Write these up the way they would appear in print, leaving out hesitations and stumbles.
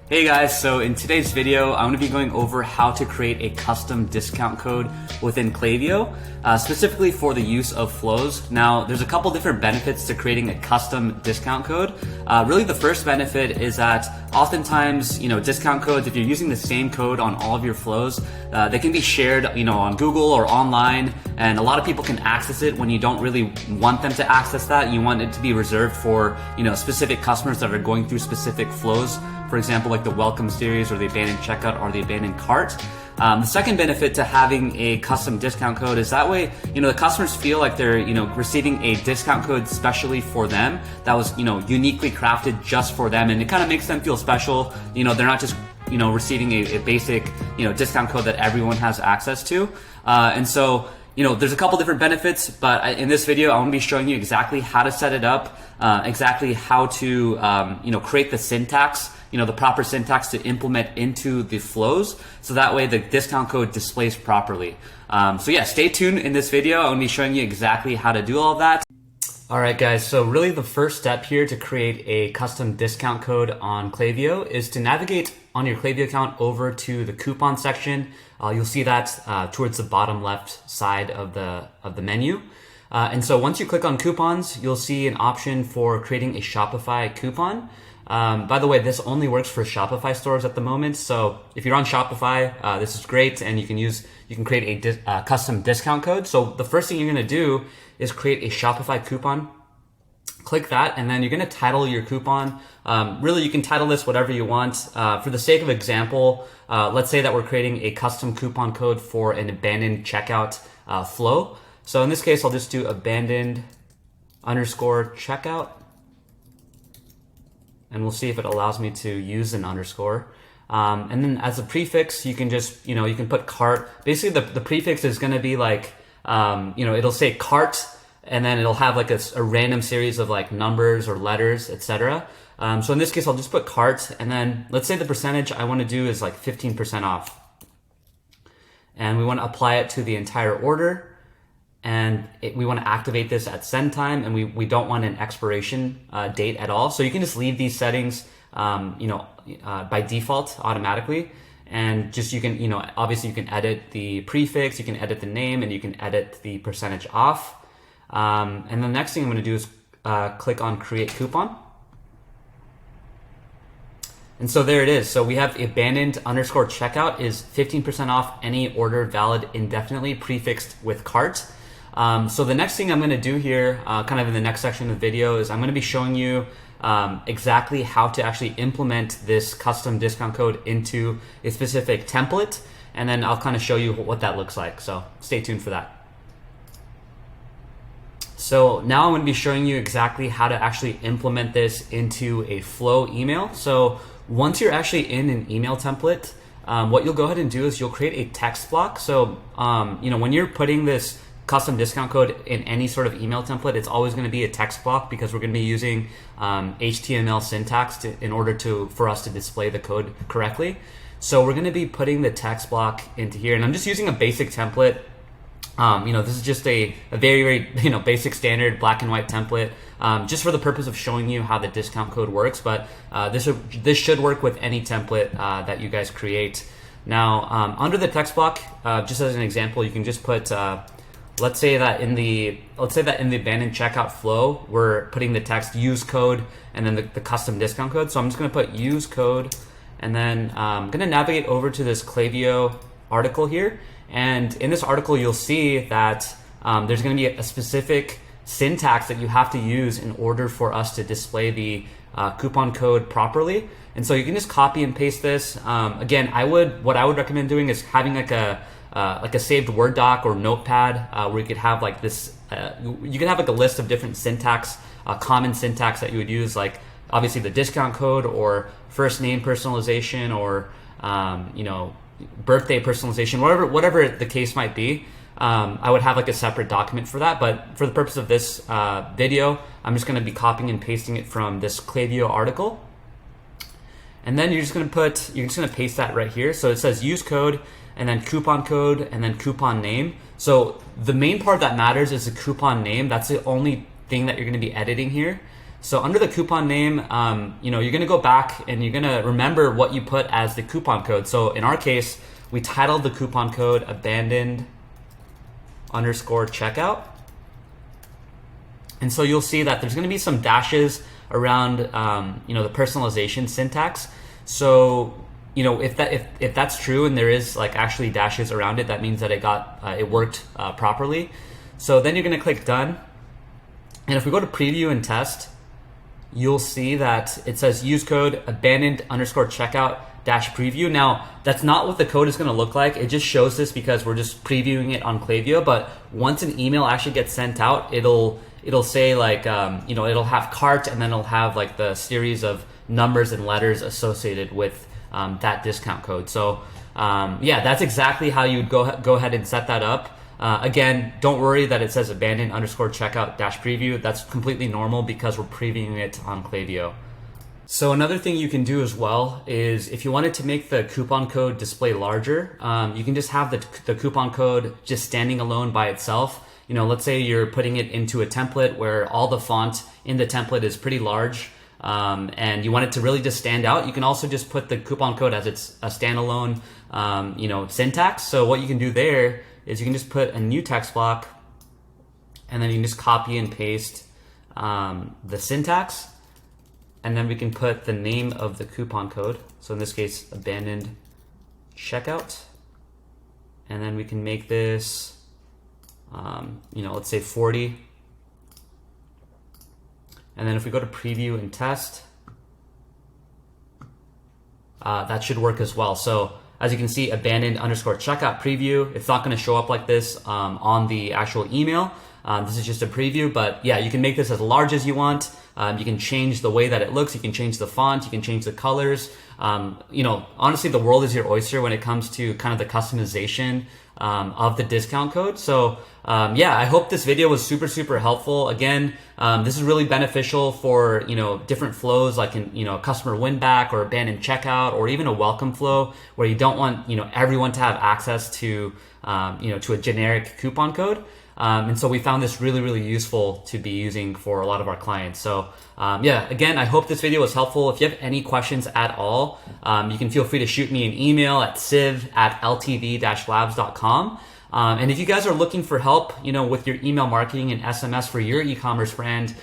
Hey guys, so in today's video, I'm going to be going over how to create a custom discount code within Klaviyo, specifically for the use of flows. Now, there's a couple different benefits to creating a custom discount code. Really, the first benefit is that oftentimes, discount codes, if you're using the same code on all of your flows, they can be shared, on Google or online, and a lot of people can access it when you don't really want them to access that. You want it to be reserved for, specific customers that are going through specific flows. For example, like the welcome series or the abandoned checkout or the abandoned cart. The second benefit to having a custom discount code is that way, the customers feel like they're, receiving a discount code specially for them that was, uniquely crafted just for them. And it kind of makes them feel special. They're not just, receiving a basic, discount code that everyone has access to. And so, there's a couple different benefits, but in this video, I want to be showing you exactly how to set it up, exactly how to, create the syntax, the proper syntax to implement into the flows, so that way the discount code displays properly. So yeah, stay tuned in this video. I'm going to be showing you exactly how to do all of that. All right, guys, so really the first step here to create a custom discount code on Klaviyo is to navigate on your Klaviyo account over to the coupon section. You'll see that towards the bottom left side of the menu. And so once you click on coupons, you'll see an option for creating a Shopify coupon. By the way, this only works for Shopify stores at the moment. So if you're on Shopify, this is great, and you can create a custom discount code. So the first thing you're going to do is create a Shopify coupon. Click that, and then you're going to title your coupon. Really, you can title this whatever you want. For the sake of example, let's say that we're creating a custom coupon code for an abandoned checkout flow. So in this case, I'll just do abandoned underscore checkout. And we'll see if it allows me to use an underscore. And then as a prefix, you can just, you can put cart. Basically, the prefix is going to be like, it'll say cart, and then it'll have like a random series of like numbers or letters, etc. So in this case, I'll just put cart, and then let's say the percentage I want to do is like 15% off. And we want to apply it to the entire order. And we want to activate this at send time, and we don't want an expiration date at all. So you can just leave these settings, by default automatically. And just, you can, obviously you can edit the prefix, you can edit the name, and you can edit the percentage off. And the next thing I'm going to do is click on create coupon. And so there it is. So we have abandoned underscore checkout is 15% off any order valid indefinitely prefixed with cart. So the next thing I'm going to do here, kind of in the next section of the video, is I'm going to be showing you exactly how to actually implement this custom discount code into a specific template, and then I'll kind of show you what that looks like. So stay tuned for that. So now I'm going to be showing you exactly how to actually implement this into a flow email. So once you're actually in an email template, what you'll go ahead and do is you'll create a text block. So when you're putting this custom discount code in any sort of email template, it's always going to be a text block, because we're going to be using HTML syntax in order for us to display the code correctly. So we're going to be putting the text block into here, and I'm just using a basic template. This is just a very, very basic standard black and white template, just for the purpose of showing you how the discount code works. But this should work with any template that you guys create. Now, under the text block, just as an example, you can just put let's say that in the abandoned checkout flow, we're putting the text use code and then the custom discount code. So I'm just going to put use code, and then I'm going to navigate over to this Klaviyo article here. And in this article, you'll see that there's going to be a specific syntax that you have to use in order for us to display the coupon code properly. And so you can just copy and paste this. Again, what I would recommend doing is having like a saved Word doc or notepad where you could have like this, you can have like a list of different syntax, common syntax that you would use, like obviously the discount code or first name personalization or, birthday personalization, whatever the case might be. I would have like a separate document for that, but for the purpose of this video, I'm just going to be copying and pasting it from this Klaviyo article. And then you're just going to paste that right here. So it says use code, and then coupon name. So the main part that matters is the coupon name. That's the only thing that you're going to be editing here. So under the coupon name, you're gonna go back and you're gonna remember what you put as the coupon code. So in our case, we titled the coupon code abandoned_checkout. And so you'll see that there's gonna be some dashes around the personalization syntax. So if that's true and there is like actually dashes around it, that means that it worked properly. So then you're gonna click done. And if we go to preview and test, you'll see that it says use code abandoned_checkout-preview. Now, that's not what the code is going to look like. It just shows this because we're just previewing it on Klaviyo. But once an email actually gets sent out, it'll say like, it'll have cart, and then it'll have like the series of numbers and letters associated with that discount code. So that's exactly how you would go ahead and set that up. Again, don't worry that it says abandoned_checkout-preview. That's completely normal because we're previewing it on Klaviyo. So another thing you can do as well is if you wanted to make the coupon code display larger, you can just have the coupon code just standing alone by itself. Let's say you're putting it into a template where all the font in the template is pretty large, and you want it to really just stand out. You can also just put the coupon code as it's a standalone, syntax. So what you can do there is you can just put a new text block, and then you can just copy and paste the syntax, and then we can put the name of the coupon code. So in this case, abandoned checkout, and then we can make this, let's say 40. And then if we go to preview and test, that should work as well. So as you can see, abandoned_checkout-preview. It's not going to show up like this on the actual email. This is just a preview, but yeah, you can make this as large as you want. You can change the way that it looks. You can change the font. You can change the colors. Honestly, the world is your oyster when it comes to kind of the customization of the discount code. So I hope this video was super, super helpful. Again, this is really beneficial for, different flows like in, customer win back or abandoned checkout, or even a welcome flow where you don't want, everyone to have access to, to a generic coupon code. And so we found this really, really useful to be using for a lot of our clients. So again, I hope this video was helpful. If you have any questions at all, you can feel free to shoot me an email at civ@ltv-labs.com. And if you guys are looking for help, with your email marketing and SMS for your e-commerce brand,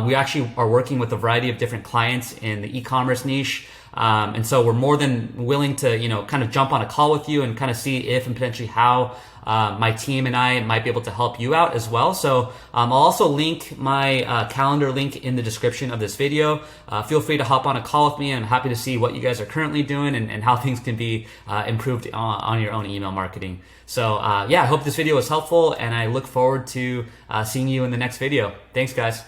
we actually are working with a variety of different clients in the e-commerce niche. And so we're more than willing to, kind of jump on a call with you and kind of see if and potentially how my team and I might be able to help you out as well. So I'll also link my calendar link in the description of this video. Feel free to hop on a call with me. I'm happy to see what you guys are currently doing and how things can be improved on your own email marketing. So I hope this video was helpful, and I look forward to seeing you in the next video. Thanks, guys.